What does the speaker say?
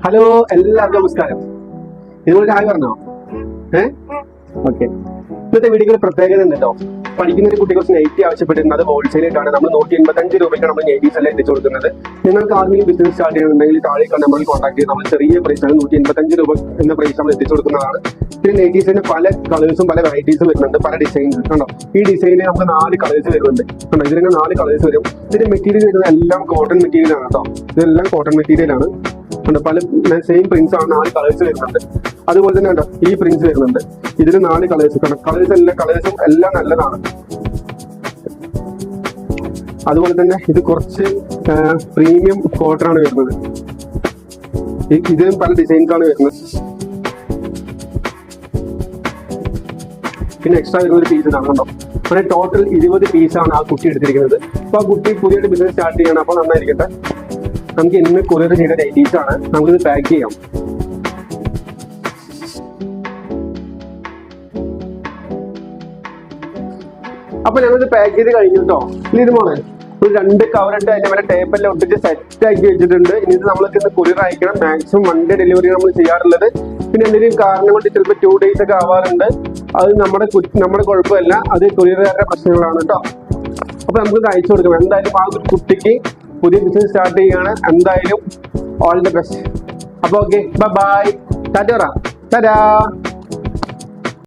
Hello, എല്ലാവർക്കും നമസ്കാരം. ഇതുപോലെ ഹായ് പറഞ്ഞോ. ഓക്കെ. ഇന്നത്തെ വീഡിയോയിൽ പ്രത്യേകത ഉണ്ട് കേട്ടോ. പഠിക്കുന്ന ഒരു കുട്ടി കുറച്ച് നൈറ്റി ആവശ്യപ്പെട്ടിരുന്നത് ഹോൾസെയിലായിട്ടാണ്. നമ്മൾ 185 രൂപയ്ക്കാണ് നമ്മൾ നൈറ്റീസ് എല്ലാം എത്തിച്ചു കൊടുക്കുന്നത്. നിങ്ങൾക്ക് ആർക്കെങ്കിലും ബിസിനസ് സ്റ്റാർട്ട് ചെയ്യണമെന്നുണ്ടെങ്കിൽ താഴേക്കാണ് നമ്മൾ കോൺടാക്ട് ചെയ്ത് നമ്മൾ ചെറിയ പ്രൈസാണ് 185 രൂപ എന്ന പ്രൈസ് നമ്മൾ എത്തിച്ചു കൊടുക്കുന്നതാണ്. പിന്നെ നൈറ്റീസിന് പല കളേഴ്സും പല വെറൈറ്റീസും വരുന്നുണ്ട്, പല ഡിസൈൻസ് കണ്ടോ. ഈ ഡിസൈനിൽ നമുക്ക് 4 കളേഴ്സ് വരുന്നുണ്ട് കണ്ടോ. ഇതിന് 4 കളേഴ്സ് വരും. ഇതിന്റെ മെറ്റീരിയൽ വരുന്നത് എല്ലാം കോട്ടൺ മെറ്റീരിയൽ ആണ് കേട്ടോ. ഇതെല്ലാം കോട്ടൺ മെറ്റീരിയൽ ആണ്. പല സെയിം പ്രിന്റ്സ് ആണ്, 4 കളേഴ്സ് വരുന്നുണ്ട്. അതുപോലെ തന്നെ കണ്ടോ ഈ പ്രിന്റ്സ് വരുന്നുണ്ട്. ഇതിന് 4 കളേഴ്സ് കണ്ടോ. കളേഴ്സും എല്ലാം നല്ലതാണ്. അതുപോലെ തന്നെ ഇത് കുറച്ച് പ്രീമിയം കോട്ടൺ ആണ് വരുന്നത്. ഇതിനും പല ഡിസൈൻസ് ആണ് വരുന്നത്. പിന്നെ എക്സ്ട്രാ വരുന്ന ഒരു പീസ് ഇതാണ് കണ്ടോ. അങ്ങനെ ടോട്ടൽ 20 പീസാണ് ആ കുട്ടി എടുത്തിരിക്കുന്നത്. അപ്പൊ ആ കുട്ടി പുതിയൊരു ബിസിനസ് സ്റ്റാർട്ട് ചെയ്യണം. അപ്പൊ നന്നായിരിക്കട്ടെ. നമുക്ക് ഇന്ന് കൊറിയർ ചെയ്ത നൈറ്റീസ് ആണ്. നമുക്കിത് പാക്ക് ചെയ്യാം. അപ്പൊ ഞങ്ങളിത് പാക്ക് ചെയ്ത് കഴിഞ്ഞു കേട്ടോ. ഇനി ഇത് മോളെ ഒരു 2 കവറിട്ട് അതിന്റെ മേലെ ടേപ്പെല്ലാം ഒട്ടിച്ച് സെറ്റ് ആക്കി വെച്ചിട്ടുണ്ട്. ഇനി ഇത് നമ്മൾക്ക് ഇന്ന് കൊറിയർ അയക്കണം. മാക്സിമം മൺഡേ ഡെലിവറി നമ്മൾ ചെയ്യാറുള്ളത്. പിന്നെ എന്തെങ്കിലും കാരണം കൊണ്ട് ചിലപ്പോൾ 2 days ഒക്കെ ആവാറുണ്ട്. അത് നമ്മുടെ കുഴപ്പമല്ല, അത് കൊറിയറുകാരുടെ പ്രശ്നങ്ങളാണ് കേട്ടോ. അപ്പൊ നമുക്കിത് അയച്ചു കൊടുക്കണം. എന്തായാലും ആ ഒരു കുട്ടിക്ക് പുതിയ ബിസിനസ് സ്റ്റാർട്ട് ചെയ്യുകയാണ്. എന്തായാലും ഓൾ ദി ബെസ്റ്റ്. അപ്പൊ ഓക്കെ, ബൈ, ടാറ്റാ.